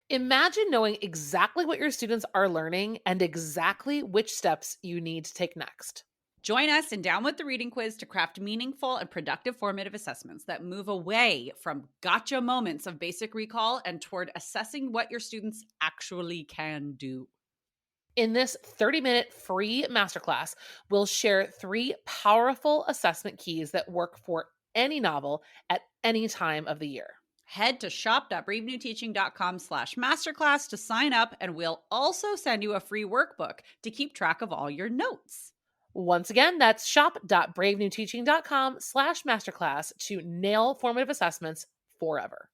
Imagine knowing exactly what your students are learning and exactly which steps you need to take next. Join us in Down with the Reading Quiz to craft meaningful and productive formative assessments that move away from gotcha moments of basic recall and toward assessing what your students actually can do. In this 30-minute free masterclass, we'll share 3 powerful assessment keys that work for any novel at any time of the year. Head to shop.bravenewteaching.com/masterclass to sign up, and we'll also send you a free workbook to keep track of all your notes. Once again, that's shop.bravenewteaching.com/masterclass to nail formative assessments forever.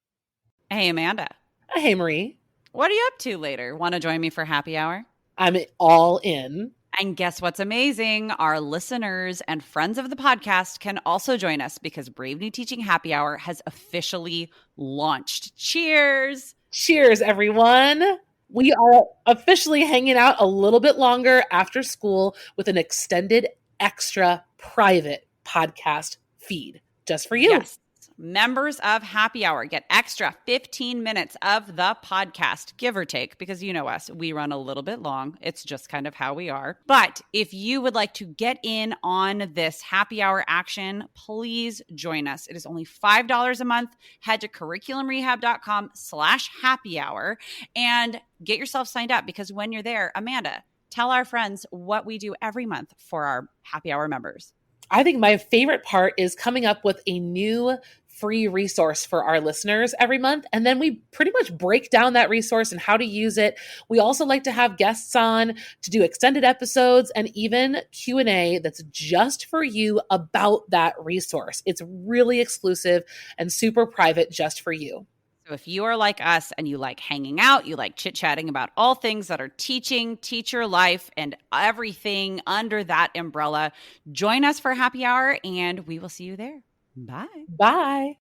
Hey, Amanda. Hey, Marie. What are you up to later? Want to join me for happy hour? I'm all in. And guess what's amazing? Our listeners and friends of the podcast can also join us because Brave New Teaching Happy Hour has officially launched. Cheers! Cheers, everyone. We are officially hanging out a little bit longer after school with an extended, extra private podcast feed just for you. Yes. Members of Happy Hour get extra 15 minutes of the podcast, give or take, because you know us, we run a little bit long. It's just kind of how we are. But if you would like to get in on this Happy Hour action, please join us. It is only $5 a month. Head to curriculumrehab.com/happy hour and get yourself signed up, because when you're there, Amanda, tell our friends what we do every month for our Happy Hour members. I think my favorite part is coming up with a new free resource for our listeners every month. And then we pretty much break down that resource and how to use it. We also like to have guests on to do extended episodes and even Q&A that's just for you about that resource. It's really exclusive and super private just for you. So if you are like us and you like hanging out, you like chit-chatting about all things that are teaching, teacher life, and everything under that umbrella, join us for happy hour and we will see you there. Bye. Bye.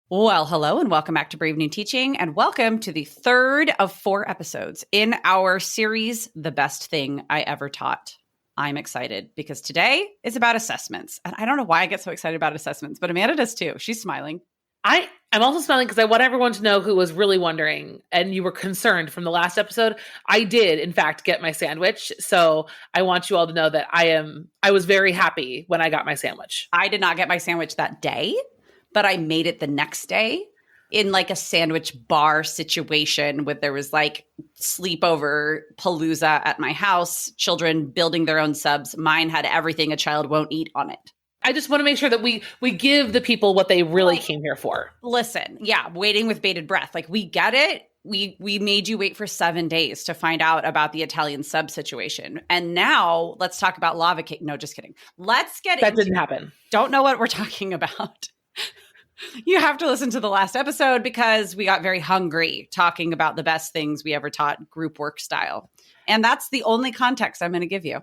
Well, hello and welcome back to Brave New Teaching, and welcome to the third of 4 episodes in our series, The Best Thing I Ever Taught. I'm excited because today is about assessments. And I don't know why I get so excited about assessments, but Amanda does too. She's smiling. I'm also smiling because I want everyone to know who was really wondering and you were concerned from the last episode. I did, in fact, get my sandwich. So I want you all to know that I was very happy when I got my sandwich. I did not get my sandwich that day, but I made it the next day in like a sandwich bar situation where there was like sleepover palooza at my house, children building their own subs. Mine had everything a child won't eat on it. I just want to make sure that we give the people what they really came here for. Listen, yeah, waiting with bated breath. Like, we get it. We made you wait for 7 days to find out about the Italian sub situation. And now let's talk about lava cake. No, just kidding. Let's get That didn't happen. Don't know what we're talking about. You have to listen to the last episode because we got very hungry talking about the best things we ever taught group work style. And that's the only context I'm going to give you.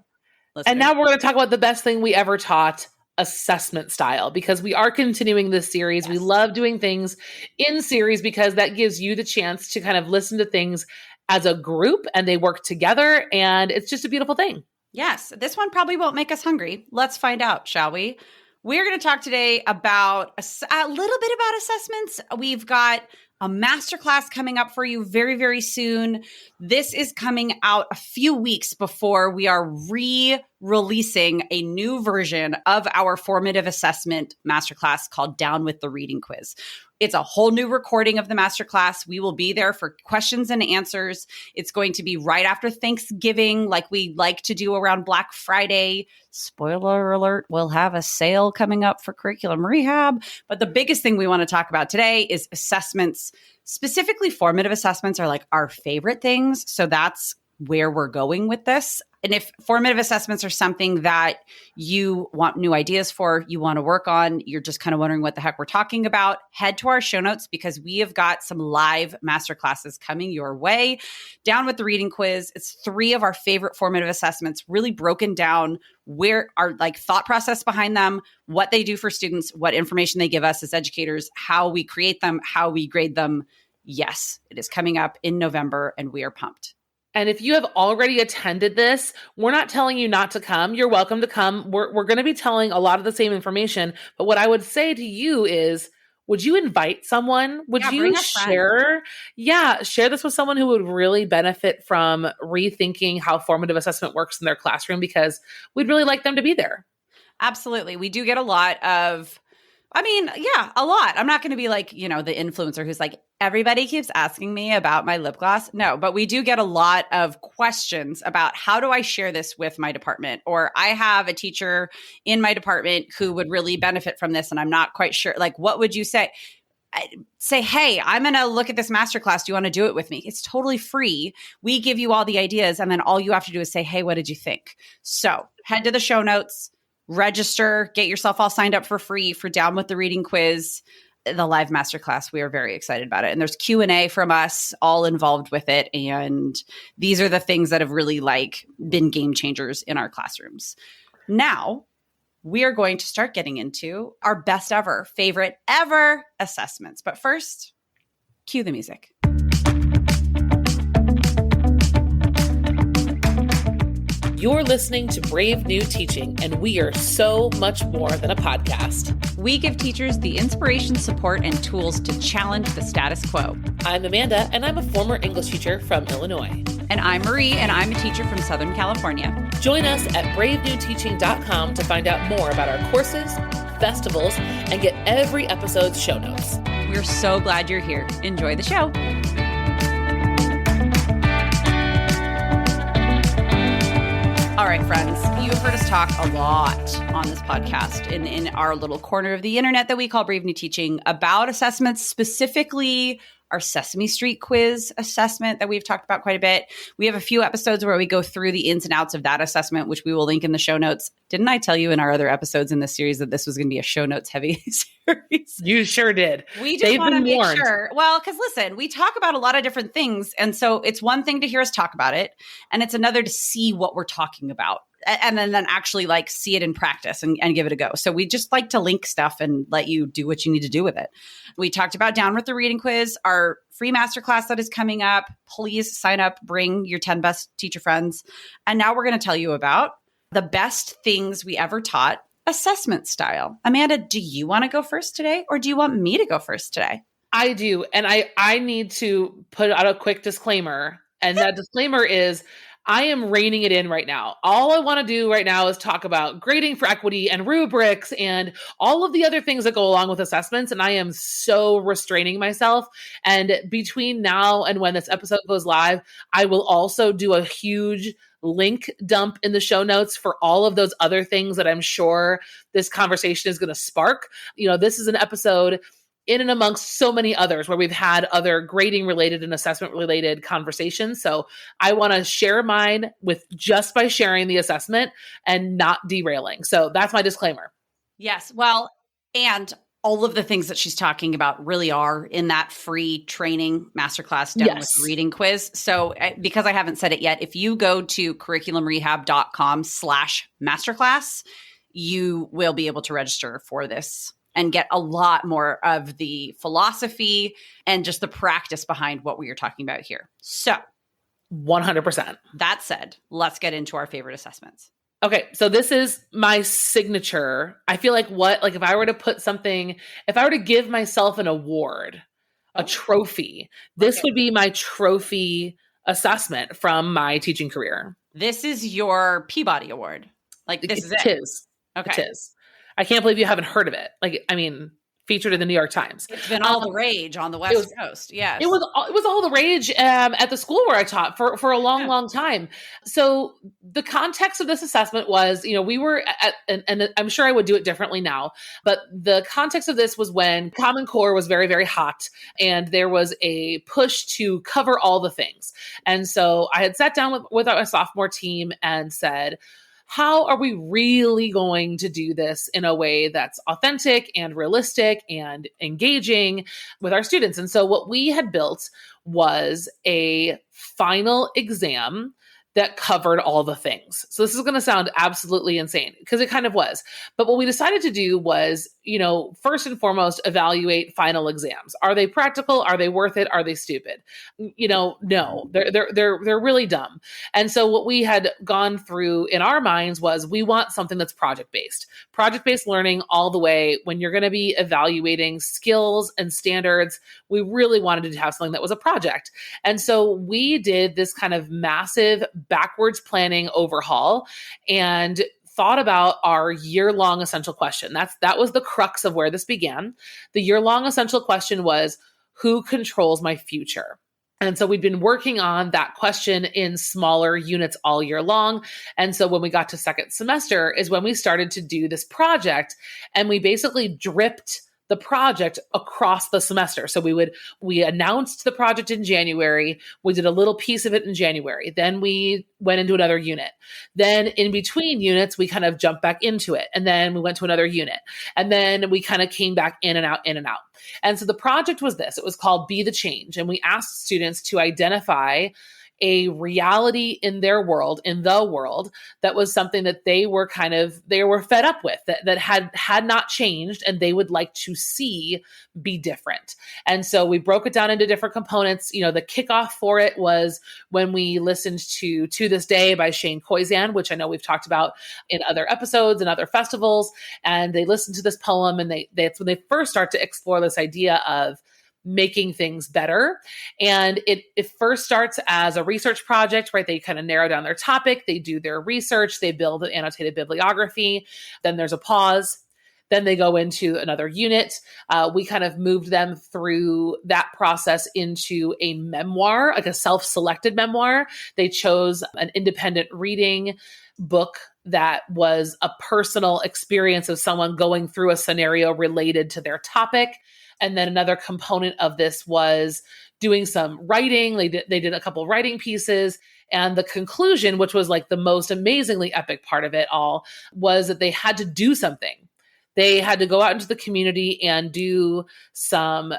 Listeners. And now we're going to talk about the best thing we ever taught, assessment style, because we are continuing this series. Yes. We love doing things in series because that gives you the chance to kind of listen to things as a group and they work together. And it's just a beautiful thing. Yes. This one probably won't make us hungry. Let's find out, shall we? We're going to talk today about a little bit about assessments. We've got a masterclass coming up for you very, very soon. This is coming out a few weeks before we are re-releasing a new version of our formative assessment masterclass called Down with the Reading Quiz. It's a whole new recording of the masterclass. We will be there for questions and answers. It's going to be right after Thanksgiving, like we like to do around Black Friday. Spoiler alert, we'll have a sale coming up for Curriculum Rehab. But the biggest thing we want to talk about today is assessments. Specifically, formative assessments are like our favorite things. So that's where we're going with this. And if formative assessments are something that you want new ideas for, you want to work on, you're just kind of wondering what the heck we're talking about, head to our show notes because we have got some live masterclasses coming your way. Down with the Reading Quiz. It's 3 of our favorite formative assessments, really broken down, where our like thought process behind them, what they do for students, what information they give us as educators, how we create them, how we grade them. Yes, it is coming up in November and we are pumped. And if you have already attended this, we're not telling you not to come. You're welcome to come. We're going to be telling a lot of the same information. But what I would say to you is would you invite someone? Would Yeah, you bring a friend. share this with someone who would really benefit from rethinking how formative assessment works in their classroom, because we'd really like them to be there. Absolutely. We do get a lot of, a lot. I'm not going to be like, the influencer who's like, everybody keeps asking me about my lip gloss. No, but we do get a lot of questions about how do I share this with my department? Or I have a teacher in my department who would really benefit from this, and I'm not quite sure. Like, what would you say? Say, hey, I'm going to look at this masterclass. Do you want to do it with me? It's totally free. We give you all the ideas, and then all you have to do is say, hey, what did you think? So head to the show notes, register, get yourself all signed up for free for Down with the Reading Quiz, the live masterclass. We are very excited about it. And there's Q&A from us all involved with it. And these are the things that have really been game changers in our classrooms. Now, we are going to start getting into our best ever, favorite ever assessments. But first, cue the music. You're listening to Brave New Teaching, and we are so much more than a podcast. We give teachers the inspiration, support, and tools to challenge the status quo. I'm Amanda, and I'm a former English teacher from Illinois. And I'm Marie, and I'm a teacher from Southern California. Join us at bravenewteaching.com to find out more about our courses, festivals, and get every episode's show notes. We're so glad you're here. Enjoy the show. All right, friends, you've heard us talk a lot on this podcast in our little corner of the internet that we call Brave New Teaching about assessments, specifically our Sesame Street quiz assessment that we've talked about quite a bit. We have a few episodes where we go through the ins and outs of that assessment, which we will link in the show notes. Didn't I tell you in our other episodes in this series that this was going to be a show notes heavy series? You sure did. We just want to make sure. Well, because listen, we talk about a lot of different things. And so it's one thing to hear us talk about it, and it's another to see what we're talking about. And then actually see it in practice and give it a go. So we just like to link stuff and let you do what you need to do with it. We talked about Down with the Reading Quiz, our free masterclass that is coming up. Please sign up, bring your 10 best teacher friends. And now we're going to tell you about the best things we ever taught, assessment style. Amanda, do you want to go first today, or do you want me to go first today? I do. And I need to put out a quick disclaimer. And that disclaimer is, I am reining it in right now. All I want to do right now is talk about grading for equity and rubrics and all of the other things that go along with assessments. And I am so restraining myself. And between now and when this episode goes live, I will also do a huge link dump in the show notes for all of those other things that I'm sure this conversation is going to spark. This is an episode in and amongst so many others where we've had other grading related and assessment related conversations. So I want to share mine with just by sharing the assessment and not derailing. So that's my disclaimer. Yes. Well, and all of the things that she's talking about really are in that free training masterclass Down with the Reading Quiz. So because I haven't said it yet, if you go to curriculumrehab.com/masterclass, you will be able to register for this and get a lot more of the philosophy and just the practice behind what we are talking about here. So 100%. That said, let's get into our favorite assessments. Okay. So this is my signature. I feel like if I were to give myself an award, a trophy, this would be my trophy assessment from my teaching career. This is your Peabody Award. This is it. It is. Okay. It is. I can't believe you haven't heard of it. Featured in the New York Times. It's been all the rage on the West Coast. Yes. It was all the rage at the school where I taught for a long time. So the context of this assessment was, we were and I'm sure I would do it differently now, but the context of this was when Common Core was very, very hot and there was a push to cover all the things. And so I had sat down with our sophomore team and said, how are we really going to do this in a way that's authentic and realistic and engaging with our students? And so what we had built was a final exam that covered all the things. So this is going to sound absolutely insane because it kind of was. But what we decided to do was first and foremost, evaluate final exams. Are they practical? Are they worth it? Are they stupid? No, they're really dumb. And so what we had gone through in our minds was we want something that's project-based learning all the way. When you're going to be evaluating skills and standards, we really wanted to have something that was a project. And so we did this kind of massive backwards planning overhaul and thought about our year-long essential question. That was the crux of where this began. The year-long essential question was, who controls my future? And so we'd been working on that question in smaller units all year long. And so when we got to second semester is when we started to do this project, and we basically dripped the project across the semester. So we announced the project in January. We did a little piece of it in January. Then we went into another unit. Then in between units, we kind of jumped back into it. And then we went to another unit. And then we kind of came back in and out, in and out. And so the project was this. It was called Be the Change. And we asked students to identify a reality in their world, in the world, that was something that they were fed up with, that had not changed, and they would like to see be different. And so we broke it down into different components. The kickoff for it was when we listened to This Day by Shane Koyczan, which I know we've talked about in other episodes and other festivals. And they listened to this poem, and that's when they first start to explore this idea of making things better. And it first starts as a research project, right? They kind of narrow down their topic, they do their research, they build an annotated bibliography, then there's a pause. Then they go into another unit. We kind of moved them through that process into a memoir, like a self-selected memoir. They chose an independent reading book that was a personal experience of someone going through a scenario related to their topic. And then another component of this was doing some writing. They did a couple of writing pieces. And the conclusion, which was like the most amazingly epic part of it all, was that they had to do something. They had to go out into the community and do some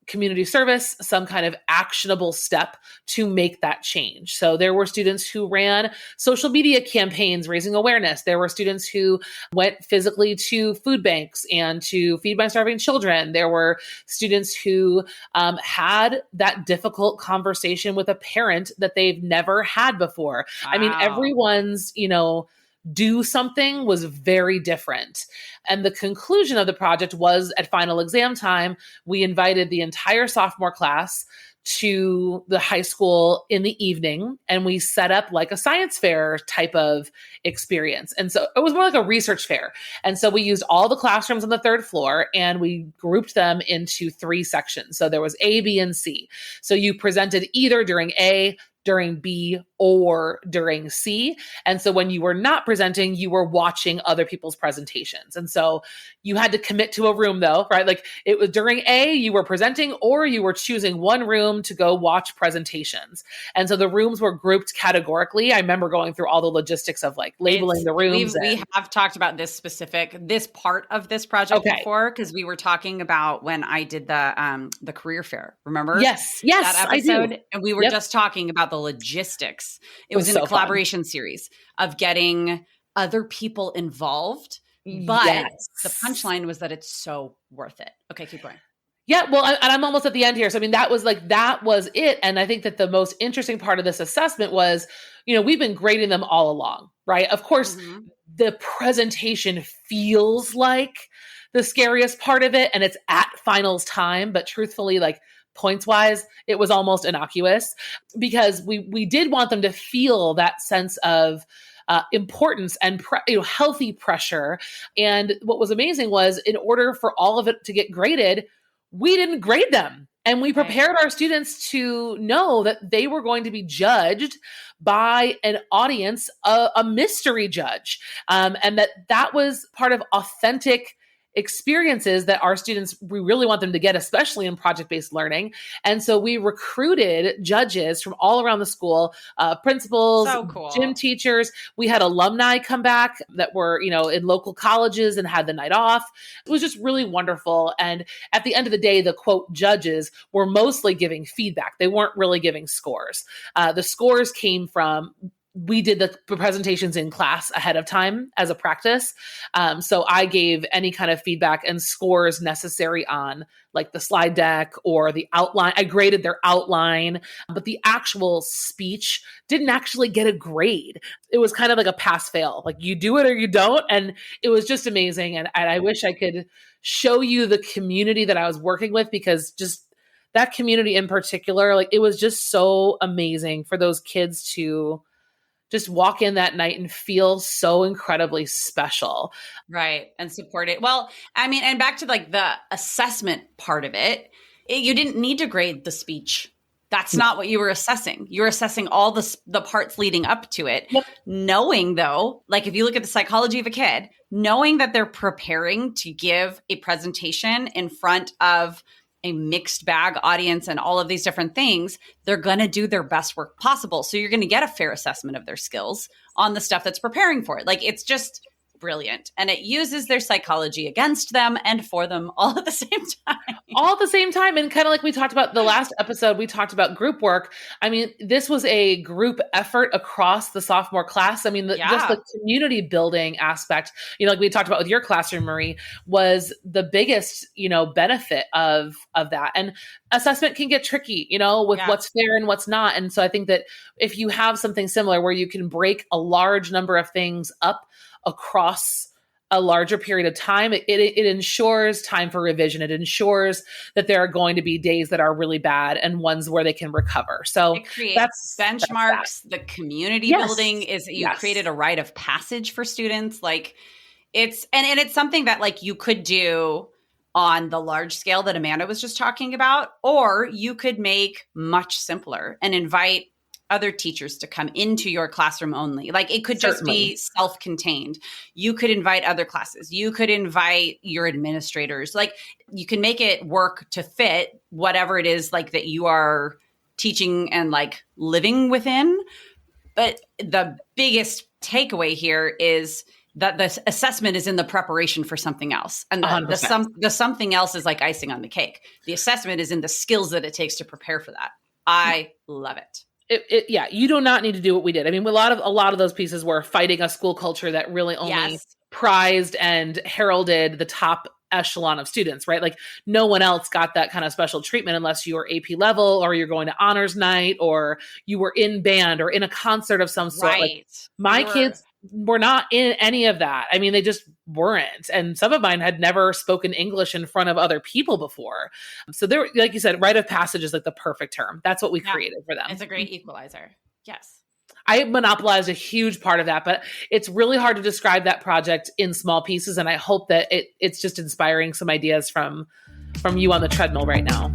community service, some kind of actionable step to make that change. So there were students who ran social media campaigns raising awareness. There were students who went physically to food banks and to feed my starving children. There were students who had that difficult conversation with a parent that they've never had before. Wow. I mean, everyone's, do something was very different. And the conclusion of the project was at final exam time, we invited the entire sophomore class to the high school in the evening, and we set up like a science fair type of experience. And so it was more like a research fair. And so we used all the classrooms on the third floor, and we grouped them into 3 sections. So there was A, B, and C. So you presented either during A, during B, or during C. And so when you were not presenting, you were watching other people's presentations. And so you had to commit to a room though, right? Like it was during A, you were presenting, or you were choosing one room to go watch presentations. And so the rooms were grouped categorically. I remember going through all the logistics of like labeling the rooms. We have talked about this part of this project before, because we were talking about when I did the career fair. Remember? Yes, that episode, I do. And we were just talking about the logistics. It was in a collaboration series of getting other people involved, but the punchline was that it's so worth it. Okay, keep going. Yeah, well, and I'm almost at the end here. So, I mean, that was it. And I think that the most interesting part of this assessment was, we've been grading them all along, right? Of course, the presentation feels like the scariest part of it, and it's at finals time, but truthfully, like, points wise, it was almost innocuous, because we did want them to feel that sense of importance and healthy pressure. And what was amazing was, in order for all of it to get graded, we didn't grade them. And we prepared our students to know that they were going to be judged by an audience, a mystery judge, and that was part of authentic experiences that our students, we really want them to get, especially in project-based learning. And so we recruited judges from all around the school, principals, gym teachers. We had alumni come back that were, in local colleges and had the night off. It was just really wonderful. And at the end of the day, the quote judges were mostly giving feedback. They weren't really giving scores. The scores came from we did the presentations in class ahead of time as a practice. So I gave any kind of feedback and scores necessary on like the slide deck or the outline. I graded their outline, but the actual speech didn't actually get a grade. It was kind of like a pass fail, like you do it or you don't. And it was just amazing. And I wish I could show you the community that I was working with, because just that community in particular, like it was just so amazing for those kids to just walk in that night and feel so incredibly special. Right. And support it. Well, I mean, and back to like the assessment part of it, you didn't need to grade the speech. That's not what you were assessing. You're assessing all the parts leading up to it. Yep. Knowing though, like if you look at the psychology of a kid, knowing that they're preparing to give a presentation in front of a mixed bag audience and all of these different things, they're going to do their best work possible. So you're going to get a fair assessment of their skills on the stuff that's preparing for it. Like it's just brilliant. And it uses their psychology against them and for them all at the same time. All at the same time. And kind of like we talked about the last episode, we talked about group work. I mean, this was a group effort across the sophomore class. I mean, just the community building aspect, like we talked about with your classroom, Marie, was the biggest, benefit of that. And assessment can get tricky, with what's fair and what's not. And so I think that if you have something similar where you can break a large number of things up across a larger period of time, it ensures time for revision. It ensures that there are going to be days that are really bad and ones where they can recover. So it creates benchmarks. The community building is you created a rite of passage for students. Like it's, and it's something that like you could do on the large scale that Amanda was just talking about, or you could make much simpler and invite other teachers to come into your classroom only. Like it could just be self-contained. You could invite other classes. You could invite your administrators. Like you can make it work to fit whatever it is like that you are teaching and like living within. But the biggest takeaway here is that the assessment is in the preparation for something else. And the something else is like icing on the cake. The assessment is in the skills that it takes to prepare for that. I love it. You do not need to do what we did. I mean, a lot of those pieces were fighting a school culture that really only prized and heralded the top echelon of students, right? Like no one else got that kind of special treatment unless you were AP level or you're going to honors night or you were in band or in a concert of some sort. Right. Like my kids were not in any of that. I mean, they just weren't. And some of mine had never spoken English in front of other people before. So there, like you said, rite of passage is like the perfect term. That's what we created for them. It's a great equalizer. Yes. I monopolized a huge part of that, but it's really hard to describe that project in small pieces. And I hope that it's just inspiring some ideas from you on the treadmill right now.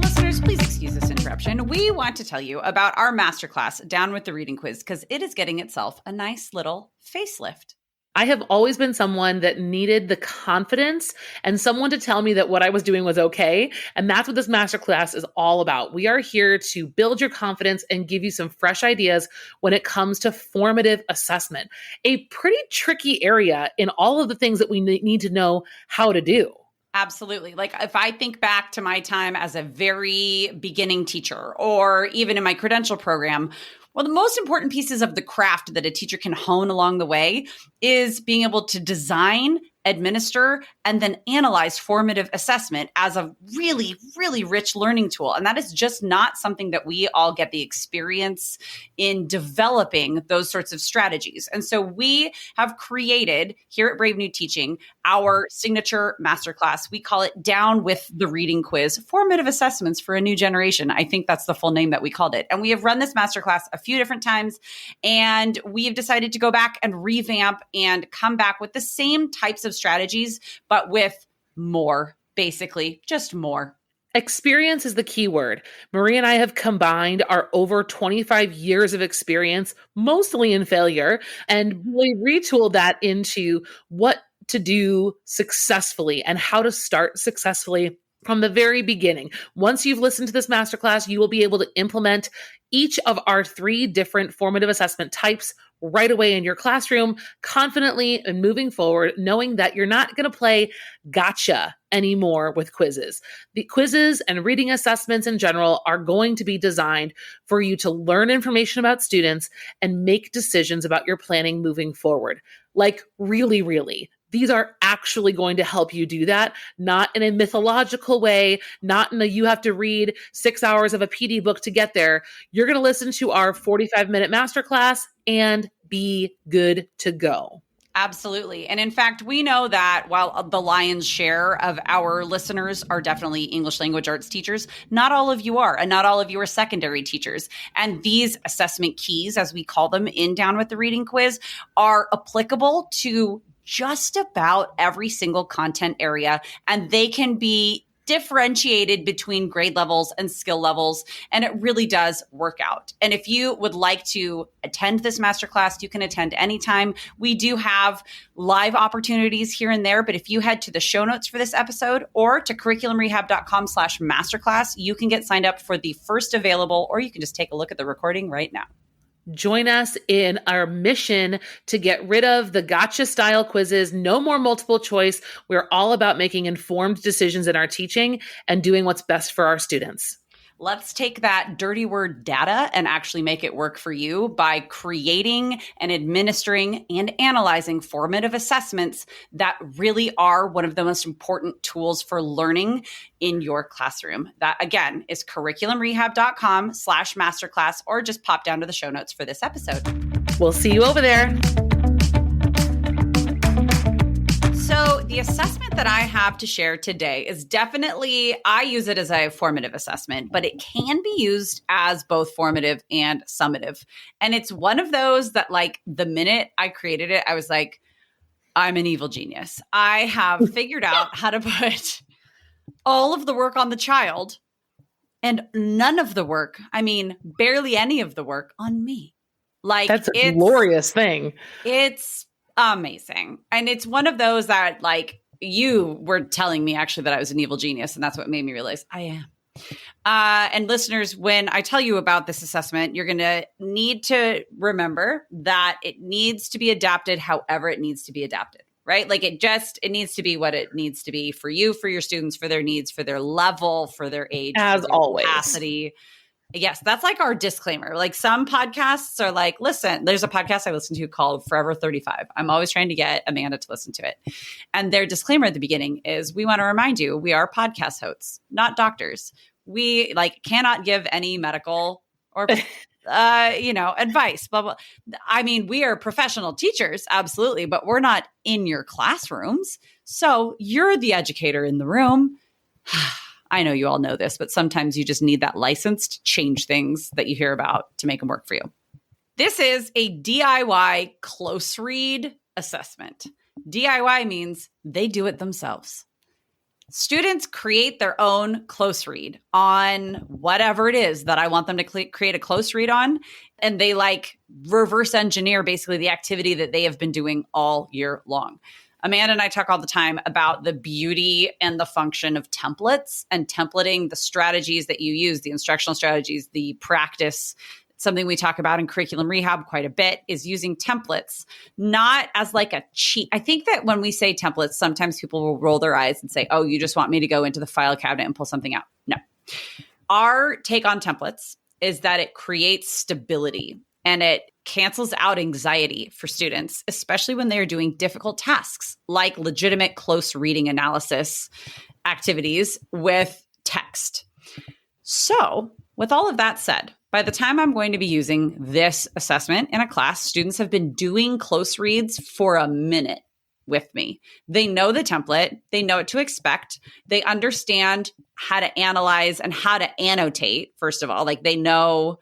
Listeners, please excuse this interruption. We want to tell you about our masterclass, Down with the Reading Quiz, because it is getting itself a nice little facelift. I have always been someone that needed the confidence and someone to tell me that what I was doing was okay. And that's what this masterclass is all about. We are here to build your confidence and give you some fresh ideas when it comes to formative assessment, a pretty tricky area in all of the things that we need to know how to do. Absolutely. Like if I think back to my time as a very beginning teacher or even in my credential program, well, the most important pieces of the craft that a teacher can hone along the way is being able to design, administer, and then analyze formative assessment as a really, really rich learning tool. And that is just not something that we all get the experience in developing those sorts of strategies. And so we have created here at Brave New Teaching our signature masterclass. We call it Down with the Reading Quiz, Formative Assessments for a New Generation. I think that's the full name that we called it. And we have run this masterclass a few different times, and we have decided to go back and revamp and come back with the same types of strategies, but with more, basically, just more. Experience is the key word. Marie and I have combined our over 25 years of experience, mostly in failure, and really retooled that into what to do successfully and how to start successfully from the very beginning. Once you've listened to this masterclass, you will be able to implement each of our 3 different formative assessment types right away in your classroom, confidently and moving forward, knowing that you're not going to play gotcha anymore with quizzes. The quizzes and reading assessments in general are going to be designed for you to learn information about students and make decisions about your planning moving forward. Like really, really. These are actually going to help you do that, not in a mythological way, not in a you have to read 6 hours of a PD book to get there. You're going to listen to our 45-minute masterclass and be good to go. Absolutely. And in fact, we know that while the lion's share of our listeners are definitely English language arts teachers, not all of you are, and not all of you are secondary teachers. And these assessment keys, as we call them in Down with the Reading Quiz, are applicable to just about every single content area, and they can be differentiated between grade levels and skill levels, and it really does work out. And if you would like to attend this masterclass, you can attend anytime. We do have live opportunities here and there, but if you head to the show notes for this episode or to curriculumrehab.com/masterclass, you can get signed up for the first available, or you can just take a look at the recording right now. Join us in our mission to get rid of the gotcha style quizzes. No more multiple choice. We're all about making informed decisions in our teaching and doing what's best for our students. Let's take that dirty word data and actually make it work for you by creating and administering and analyzing formative assessments that really are one of the most important tools for learning in your classroom. That again is curriculumrehab.com/masterclass, or just pop down to the show notes for this episode. We'll see you over there. So the assessment that I have to share today is definitely, I use it as a formative assessment, but it can be used as both formative and summative. And it's one of those that, like, the minute I created it, I was like, I'm an evil genius. I have figured out how to put all of the work on the child and none of the work, I mean, barely any of the work on me. Like, that's a glorious thing. It's amazing. And it's one of those that, like, you were telling me actually that I was an evil genius, and that's what made me realize I am. And listeners, when I tell you about this assessment, you're going to need to remember that it needs to be adapted however it needs to be adapted, right? Like it needs to be what it needs to be for you, for your students, for their needs, for their level, for their age, as always. Capacity. Yes, that's like our disclaimer. Like some podcasts are like, listen, there's a podcast I listen to called Forever 35. I'm always trying to get Amanda to listen to it. And their disclaimer at the beginning is, we want to remind you, we are podcast hosts, not doctors. We cannot give any medical or, advice, blah, blah. I mean, we are professional teachers, absolutely, but we're not in your classrooms. So you're the educator in the room. I know you all know this, but sometimes you just need that license to change things that you hear about to make them work for you. This is a DIY close read assessment. DIY means they do it themselves. Students create their own close read on whatever it is that I want them to create a close read on. And they reverse engineer basically the activity that they have been doing all year long. Amanda and I talk all the time about the beauty and the function of templates and templating, the strategies that you use, the instructional strategies, the practice. Something we talk about in Curriculum Rehab quite a bit is using templates, not as like a cheat. I think that when we say templates, sometimes people will roll their eyes and say, oh, you just want me to go into the file cabinet and pull something out. No. Our take on templates is that it creates stability and it cancels out anxiety for students, especially when they're doing difficult tasks like legitimate close reading analysis activities with text. So, with all of that said, by the time I'm going to be using this assessment in a class, students have been doing close reads for a minute with me. They know the template. They know what to expect. They understand how to analyze and how to annotate, first of all. They know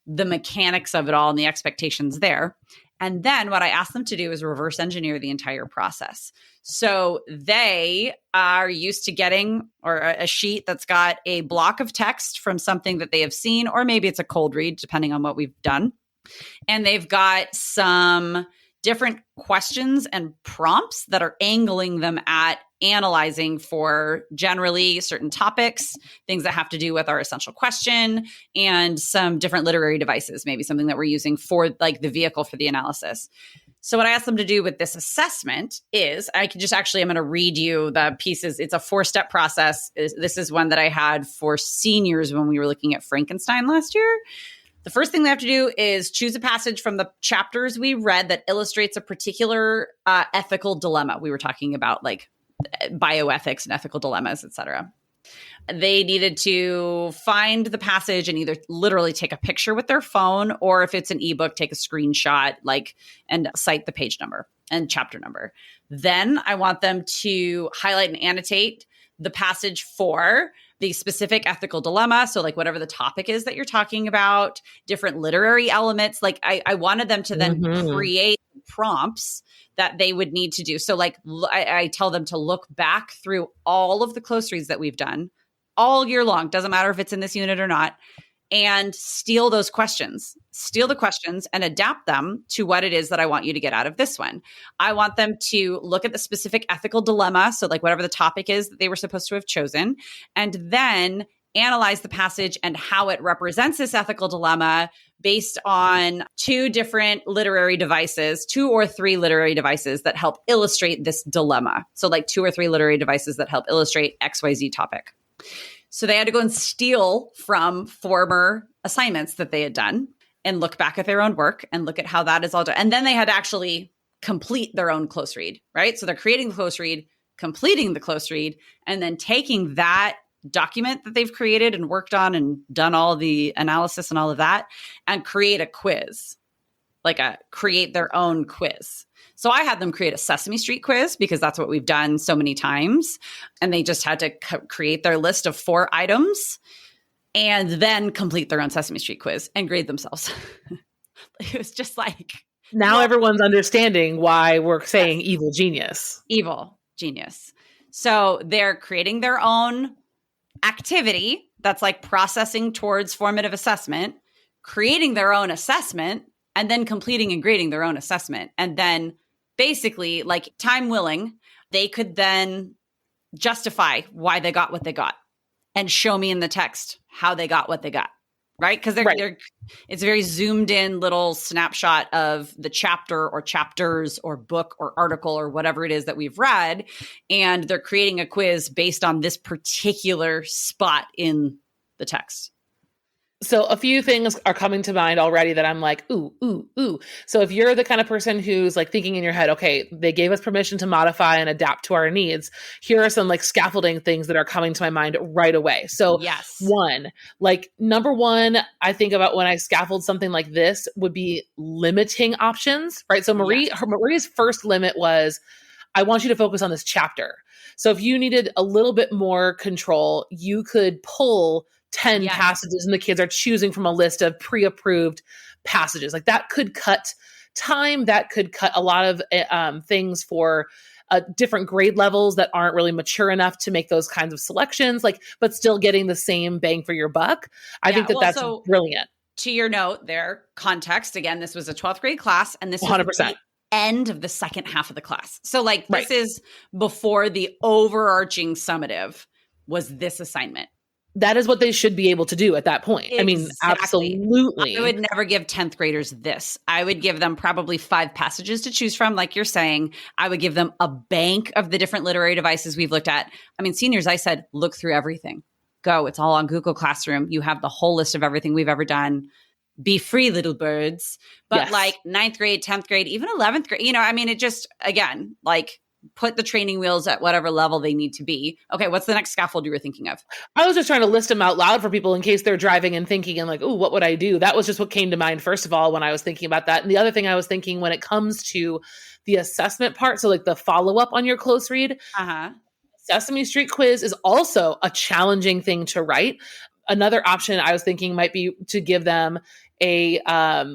the mechanics of it all and the expectations there. And then what I ask them to do is reverse engineer the entire process. So they are used to getting a sheet that's got a block of text from something that they have seen, or maybe it's a cold read, depending on what we've done. And they've got some different questions and prompts that are angling them at analyzing for generally certain topics, things that have to do with our essential question, and some different literary devices, maybe something that we're using for like the vehicle for the analysis. So what I asked them to do with this assessment is I'm going to read you the pieces. It's a 4-step process. This is one that I had for seniors when we were looking at Frankenstein last year. The first thing they have to do is choose a passage from the chapters we read that illustrates a particular ethical dilemma. We were talking about like bioethics and ethical dilemmas, etc. They needed to find the passage and either literally take a picture with their phone, or if it's an ebook, take a screenshot, and cite the page number and chapter number. Then I want them to highlight and annotate the passage for the specific ethical dilemma. So like whatever the topic is that you're talking about, different literary elements. Like I wanted them to then create prompts that they would need to do. So like I tell them to look back through all of the close reads that we've done all year long. Doesn't matter if it's in this unit or not. And steal the questions and adapt them to what it is that I want you to get out of this one. I want them to look at the specific ethical dilemma. So like whatever the topic is that they were supposed to have chosen, and then analyze the passage and how it represents this ethical dilemma based on 2 different literary devices, 2 or 3 literary devices that help illustrate this dilemma. So like 2 or 3 literary devices that help illustrate XYZ topic. So they had to go and steal from former assignments that they had done and look back at their own work and look at how that is all done. And then they had to actually complete their own close read, right? So they're creating the close read, completing the close read, and then taking that document that they've created and worked on and done all the analysis and all of that and create a quiz, create their own quiz. So I had them create a Sesame Street quiz because that's what we've done so many times. And they just had to create their list of 4 items and then complete their own Sesame Street quiz and grade themselves. It was just like... Now everyone's understanding why we're saying evil genius. Evil genius. So they're creating their own activity that's like processing towards formative assessment, creating their own assessment, and then completing and grading their own assessment. And then basically, like time willing, they could then justify why they got what they got and show me in the text how they got what they got, right? Because it's a very zoomed in little snapshot of the chapter or chapters or book or article or whatever it is that we've read. And they're creating a quiz based on this particular spot in the text. So a few things are coming to mind already that I'm like, ooh. So if you're the kind of person who's like thinking in your head, okay, they gave us permission to modify and adapt to our needs. Here are some like scaffolding things that are coming to my mind right away. So number one, I think about when I scaffold something like this would be limiting options, right? So Marie's first limit was, I want you to focus on this chapter. So if you needed a little bit more control, you could pull 10 passages and the kids are choosing from a list of pre-approved passages. Like that could cut time, that could cut a lot of things for different grade levels that aren't really mature enough to make those kinds of selections, but still getting the same bang for your buck. I think that's brilliant. To your note there, context, again, this was a 12th grade class and this 100%. was the end of the second half of the class. So this is before the overarching summative was this assignment. That is what they should be able to do at that point. Exactly. I mean, absolutely. I would never give 10th graders this. I would give them probably 5 passages to choose from, like you're saying. I would give them a bank of the different literary devices we've looked at. I mean, seniors, I said, look through everything. Go. It's all on Google Classroom. You have the whole list of everything we've ever done. Be free, little birds. But 9th grade, 10th grade, even 11th grade, it just, again, put the training wheels at whatever level they need to be. Okay, what's the next scaffold you were thinking of? I was just trying to list them out loud for people in case they're driving and thinking and what would I do? That was just what came to mind, first of all, when I was thinking about that. And the other thing I was thinking when it comes to the assessment part, so the follow-up on your close read, Sesame Street quiz is also a challenging thing to write. Another option I was thinking might be to give them a,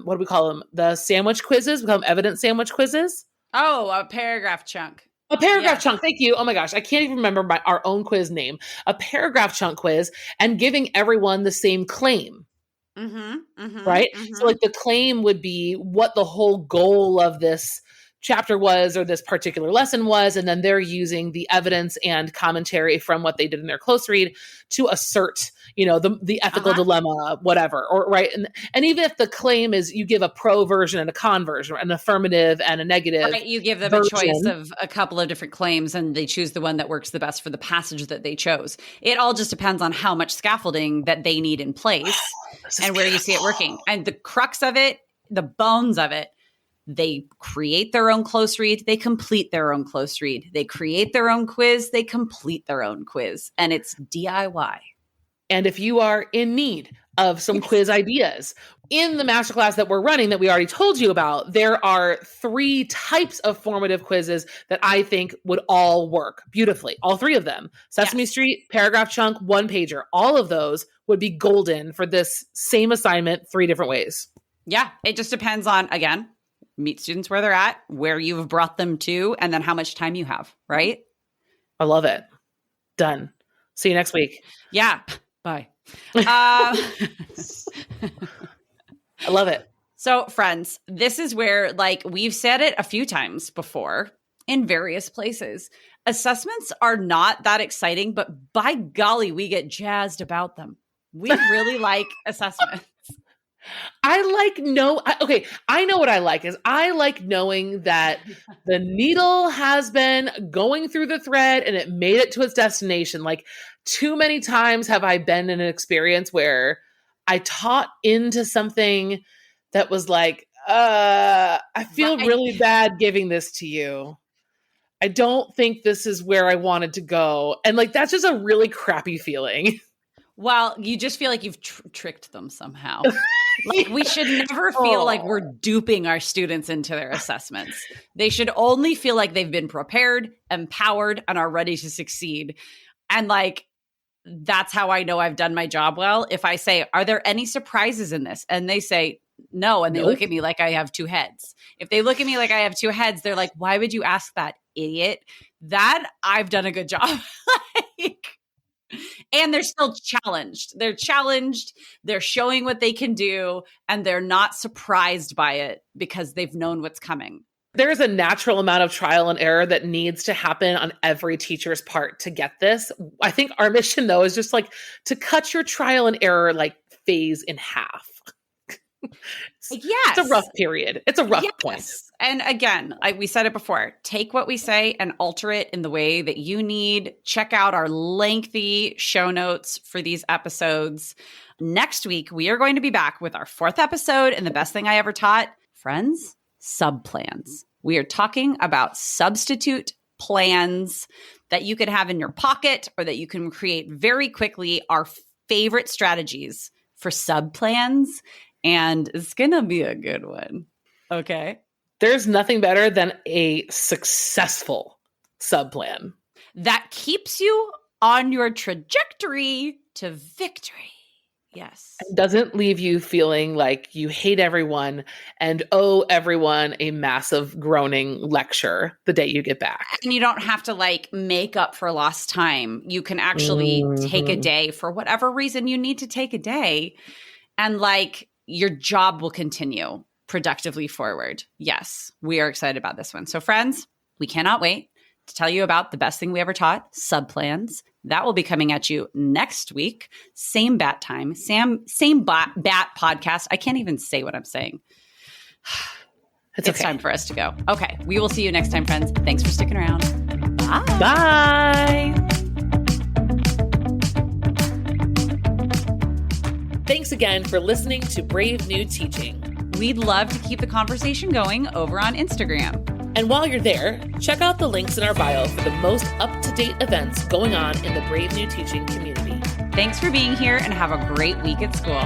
what do we call them? The sandwich quizzes. We call them evidence sandwich quizzes. Oh, a paragraph chunk. A paragraph chunk. Thank you. Oh my gosh. I can't even remember our own quiz name. A paragraph chunk quiz and giving everyone the same claim. Right? So the claim would be what the whole goal of this chapter was or this particular lesson was, and then they're using the evidence and commentary from what they did in their close read to assert, the ethical dilemma, whatever, or right. And even if the claim is you give a pro version and a con version, an affirmative and a negative, right, you give them a choice of a couple of different claims and they choose the one that works the best for the passage that they chose. It all just depends on how much scaffolding that they need in place and where you see it working. And the crux of it, the bones of it, they create their own close read. They complete their own close read. They create their own quiz. They complete their own quiz. And it's DIY. And if you are in need of some quiz ideas, in the masterclass that we're running that we already told you about, there are 3 types of formative quizzes that I think would all work beautifully. All 3 of them. Sesame Street, paragraph chunk, 1-pager. All of those would be golden for this same assignment 3 different ways. Yeah. It just depends on, again, meet students where they're at, where you've brought them to, and then how much time you have, right? I love it. Done. See you next week. Yeah. Bye. I love it. So friends, this is where, we've said it a few times before in various places. Assessments are not that exciting, but by golly, we get jazzed about them. We really like assessments. I know what I like is I like knowing that the needle has been going through the thread and it made it to its destination. Like, too many times have I been in an experience where I taught into something that was like, I feel really bad giving this to you. I don't think this is where I wanted to go. And that's just a really crappy feeling. Well, you just feel like you've tricked them somehow. We should never feel like we're duping our students into their assessments. They should only feel like they've been prepared, empowered, and are ready to succeed. And that's how I know I've done my job well. If I say, are there any surprises in this? And they say no, and they look at me like I have 2 heads. If they look at me like I have 2 heads, they're like, why would you ask that, idiot? That I've done a good job. And they're still challenged. They're challenged. They're showing what they can do. And they're not surprised by it because they've known what's coming. There's a natural amount of trial and error that needs to happen on every teacher's part to get this. I think our mission, though, is just to cut your trial and error phase in half. It's a rough period. It's a rough point. And again, we said it before, take what we say and alter it in the way that you need. Check out our lengthy show notes for these episodes. Next week, we are going to be back with our 4th episode and the best thing I ever taught, friends, subplans. We are talking about substitute plans that you can have in your pocket or that you can create very quickly, our favorite strategies for subplans. And it's going to be a good one. Okay. There's nothing better than a successful subplan that keeps you on your trajectory to victory. Yes. It doesn't leave you feeling like you hate everyone and owe everyone a massive groaning lecture the day you get back. And you don't have to make up for lost time. You can actually take a day for whatever reason you need to take a day. And your job will continue productively forward. Yes, we are excited about this one. So friends, we cannot wait to tell you about the best thing we ever taught, subplans. That will be coming at you next week. Same bat time, same bat podcast. I can't even say what I'm saying. It's time for us to go. Okay, we will see you next time, friends. Thanks for sticking around. Bye. Bye. Thanks again for listening to Brave New Teaching. We'd love to keep the conversation going over on Instagram. And while you're there, check out the links in our bio for the most up-to-date events going on in the Brave New Teaching community. Thanks for being here and have a great week at school.